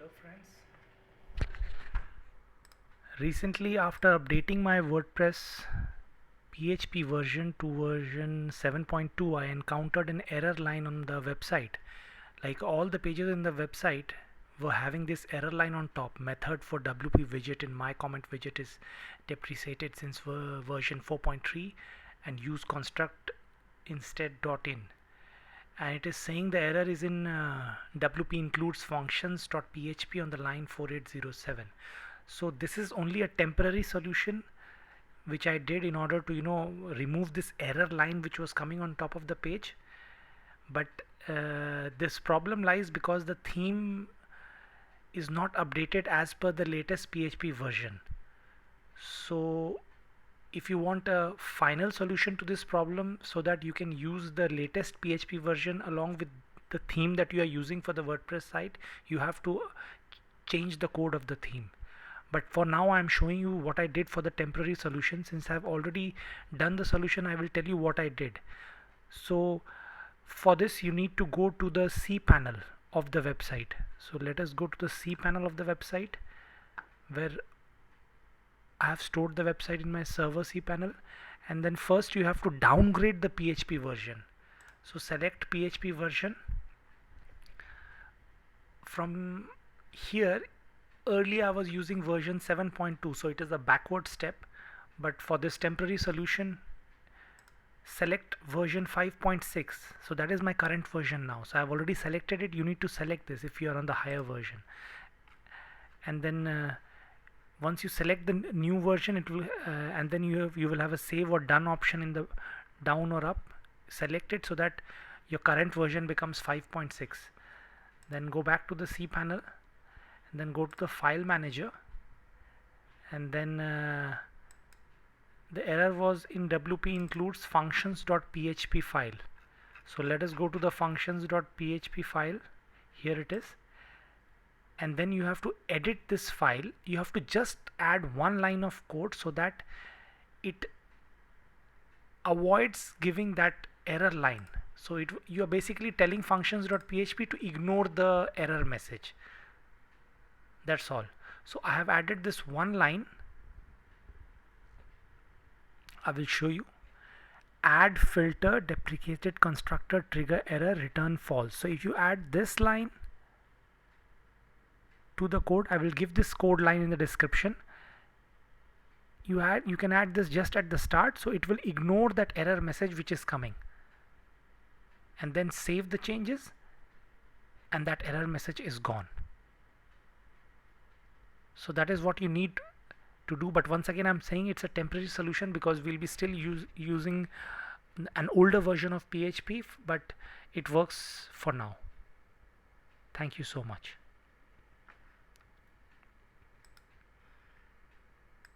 Hello friends. Recently, after updating my WordPress PHP version to version 7.2, I encountered an error line on the website. Like all the pages in the website were having this error line on top. Method for WP widget in my comment widget is deprecated since version 4.3 and use construct instead .in. And it is saying the error is in WP includes functions.php on the line 4807. So this is only a temporary solution which I did in order to remove this error line which was coming on top of the page. But this problem lies because the theme is not updated as per the latest PHP version. So if you want a final solution to this problem so that you can use the latest PHP version along with the theme that you are using for the WordPress site, you have to change the code of the theme. But for now I'm showing you what I did for the temporary solution. Since I've already done the solution, I will tell you what I did. So for this you need to go to the cPanel of the website. So let us go to the cPanel of the website where I have stored the website in my server cPanel, and then first you have to downgrade the PHP version. So select PHP version. From here, earlier I was using version 7.2, so it is a backward step, but for this temporary solution select version 5.6. so that is my current version now. So I've already selected it. You need to select this if you are on the higher version, and then once you select the new version, it will and then you will have a save or done option in the down or up. Select it so that your current version becomes 5.6. then go back to the cPanel and then go to the file manager, and then the error was in WP includes functions.php file. So let us go to the functions.php file. Here it is. And then you have to edit this file. You have to just add one line of code so that it avoids giving that error line. So you are basically telling functions.php to ignore the error message. That's all. So I have added this one line. I will show you. Add filter deprecated constructor trigger error return false. So if you add this line to the code, I will give this code line in the description. You can add this just at the start, so it will ignore that error message which is coming, and then save the changes, and that error message is gone. So that is what you need to do. But once again, I'm saying it's a temporary solution because we'll be still using an older version of PHP, but it works for now. Thank you so much.